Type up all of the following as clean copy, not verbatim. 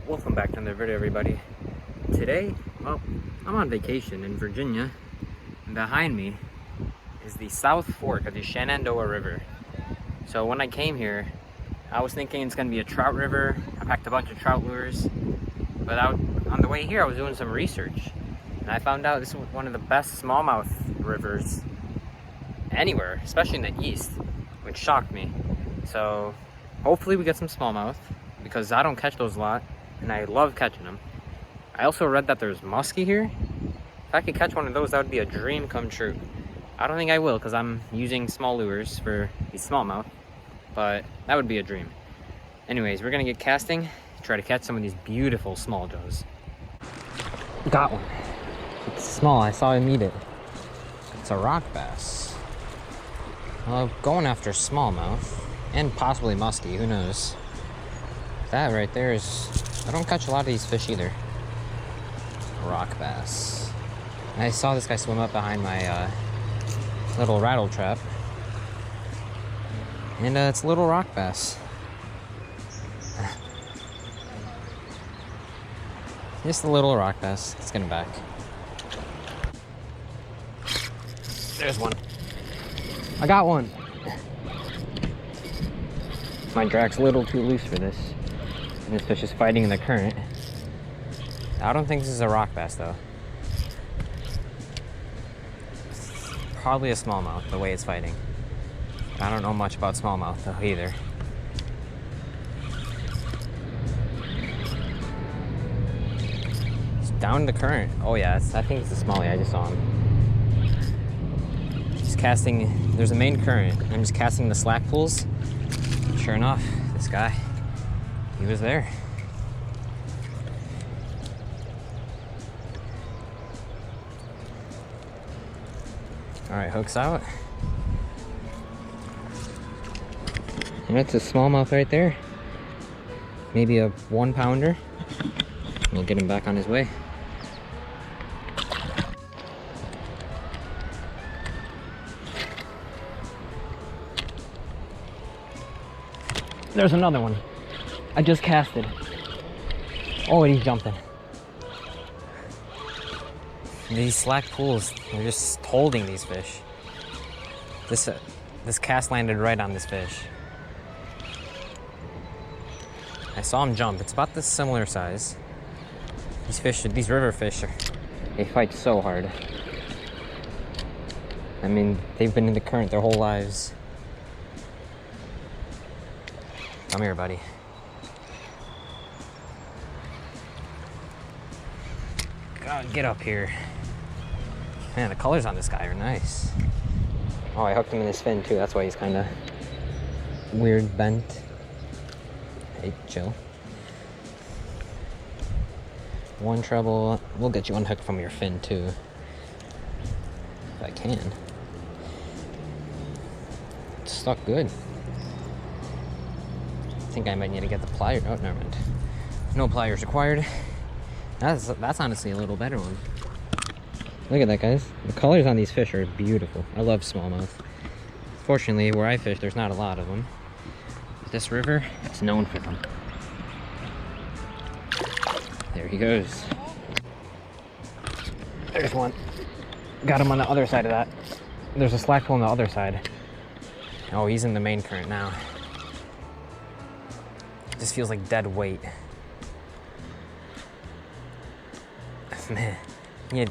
Welcome back to another video, everybody. Today, well, I'm on vacation in Virginia, and behind me is the South Fork of the Shenandoah River. So when I came here, I was thinking it's gonna be a trout river. I packed a bunch of trout lures, but on the way here I was doing some research, and I found out this was one of the best smallmouth rivers anywhere, especially in the east, which shocked me. So hopefully we get some smallmouth, because I don't catch those a lot, and I love catching them. I also read that there's muskie here. If I could catch one of those, that would be a dream come true. I don't think I will, because I'm using small lures for these smallmouth, but that would be a dream. Anyways, we're gonna get casting, try to catch some of these beautiful small jaws. Got one. It's small, I saw him eat it. It's a rock bass. Well, going after smallmouth, and possibly muskie, who knows. That right there is, I don't catch a lot of these fish either. Rock bass. I saw this guy swim up behind my little rattle trap. And it's a little rock bass. Just a little rock bass. Let's get him back. There's one. I got one. My drag's a little too loose for this. And this fish is fighting in the current. I don't think this is a rock bass though. Probably a smallmouth, the way it's fighting. I don't know much about smallmouth though either. It's down the current. Oh yeah, I think it's a smallie. I just saw him. He's casting, there's a main current. I'm just casting the slack pools. Sure enough, this guy, he was there. All right, hook's out. And that's a smallmouth right there. Maybe a 1 pounder. We'll get him back on his way. There's another one. I just casted. Oh, and he's jumping. These slack pools, they're just holding these fish. This cast landed right on this fish. I saw him jump. It's about this similar size. These river fish, they fight so hard. I mean, they've been in the current their whole lives. Come here, buddy. God, get up here. Man, the colors on this guy are nice. Oh, I hooked him in his fin too. That's why he's kind of weird bent. Hey, chill. One trouble. We'll get you unhooked from your fin too. If I can. It's stuck good. I think I might need to get the pliers. Oh, never mind. No pliers required. That's honestly a little better one. Look at that, guys. The colors on these fish are beautiful. I love smallmouth. Fortunately, where I fish, there's not a lot of them. But this river, it's known for them. There he goes. There's one. Got him on the other side of that. There's a slack pool on the other side. Oh, he's in the main current now. This feels like dead weight. Man, he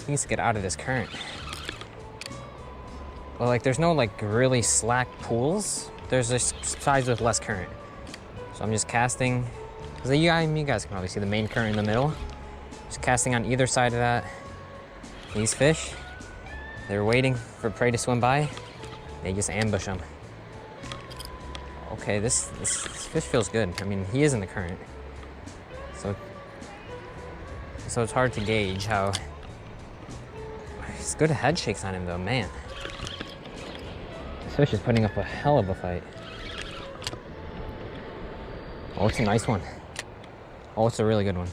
needs to get out of this current. Well, like, there's no, like, really slack pools. There's just sides with less current. So I'm just casting. Because you guys can probably see the main current in the middle. Just casting on either side of that. These fish, they're waiting for prey to swim by. They just ambush them. Okay, this fish feels good. I mean, he is in the current. So it's hard to gauge how. It's good head shakes on him though, man. This fish is putting up a hell of a fight. Oh, it's a nice one. Oh, it's a really good one.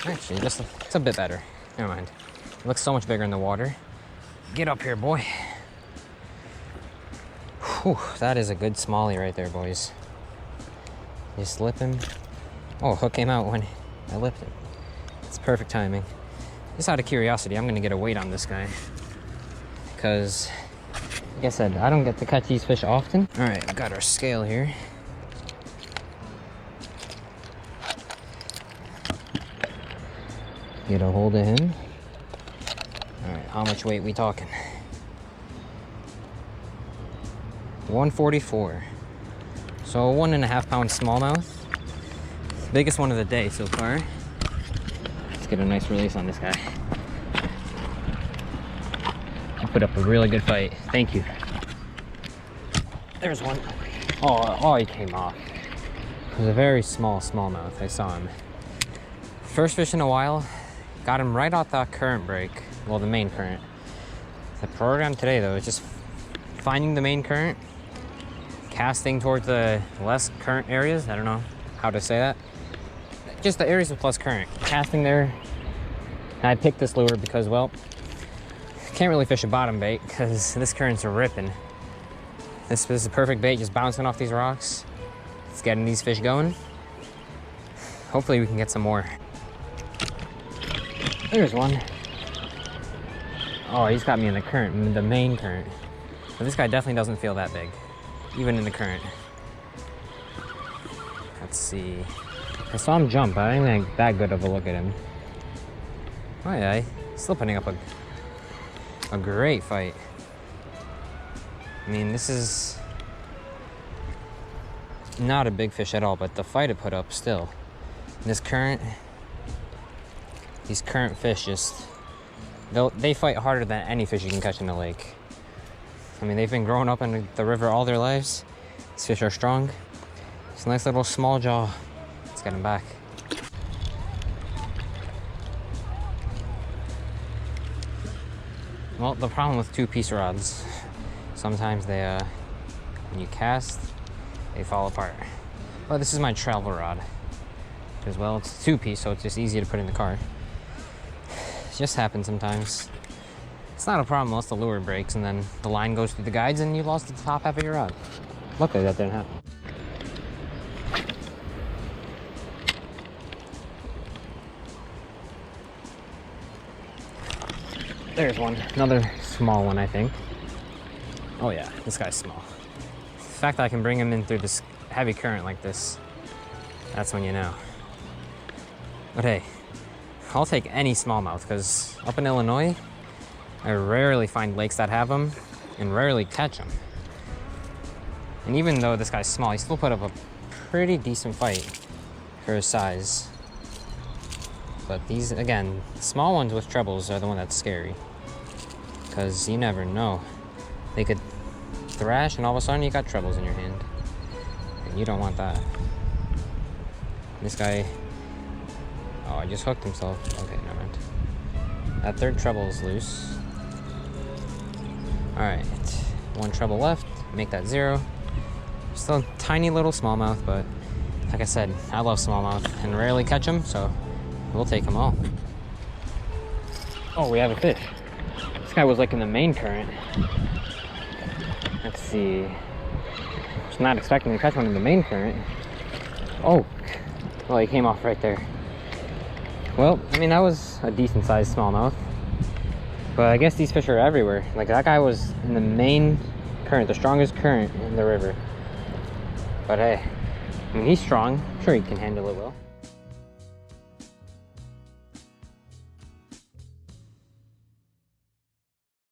Actually, it's a bit better. Never mind. It looks so much bigger in the water. Get up here, boy. Whew, that is a good smallie right there, boys. You slip him. Oh, hook came out when I lifted. It's perfect timing. Just out of curiosity, I'm gonna get a weight on this guy. Because, like I said, I don't get to catch these fish often. All right, we got our scale here. Get a hold of him. All right, how much weight we talking? 144. So 1.5 pound smallmouth. Biggest one of the day so far. Let's get a nice release on this guy. I put up a really good fight. Thank you. There's one. Oh, he came off. It was a very small smallmouth. I saw him. First fish in a while. Got him right off that current break. Well, the main current. The program today, though, is just finding the main current, casting towards the less current areas. I don't know how to say that. Just the areas with less current. Casting there. And I picked this lure because, well, can't really fish a bottom bait because this current's ripping. This is a perfect bait, just bouncing off these rocks. It's getting these fish going. Hopefully we can get some more. There's one. Oh, he's got me in the current, the main current. But this guy definitely doesn't feel that big, even in the current. Let's see. I saw him jump, but I didn't think that good of a look at him. Oh yeah, he's still putting up a great fight. I mean, this is not a big fish at all, but the fight it put up still. This current, these current fish just, they fight harder than any fish you can catch in the lake. I mean, they've been growing up in the river all their lives. These fish are strong. It's a nice little small jaw. Let's get him back. Well, the problem with two-piece rods, sometimes they, when you cast, they fall apart. But this is my travel rod. Because, well, it's two-piece, so it's just easy to put in the car. It just happens sometimes. It's not a problem unless the lure breaks and then the line goes through the guides and you lost the top half of your rod. Luckily, that didn't happen. There's one. Another small one, I think. Oh yeah, this guy's small. The fact that I can bring him in through this heavy current like this, that's when you know. But hey, I'll take any smallmouth, because up in Illinois, I rarely find lakes that have them, and rarely catch them. And even though this guy's small, he still put up a pretty decent fight for his size. But these, again, small ones with trebles are the one that's scary. Because you never know. They could thrash and all of a sudden you got trebles in your hand. And you don't want that. This guy, oh, I just hooked himself. Okay, never mind. That third treble is loose. Alright, one treble left, make that 0. Still a tiny little smallmouth, but like I said, I love smallmouth and rarely catch them, so we'll take them all. Oh, we have a fish. This guy was like in the main current. Let's see. I was not expecting to catch one in the main current. Oh, well, he came off right there. Well, I mean, that was a decent sized smallmouth. But I guess these fish are everywhere. Like, that guy was in the main current, the strongest current in the river. But hey, I mean, he's strong. I'm sure he can handle it well.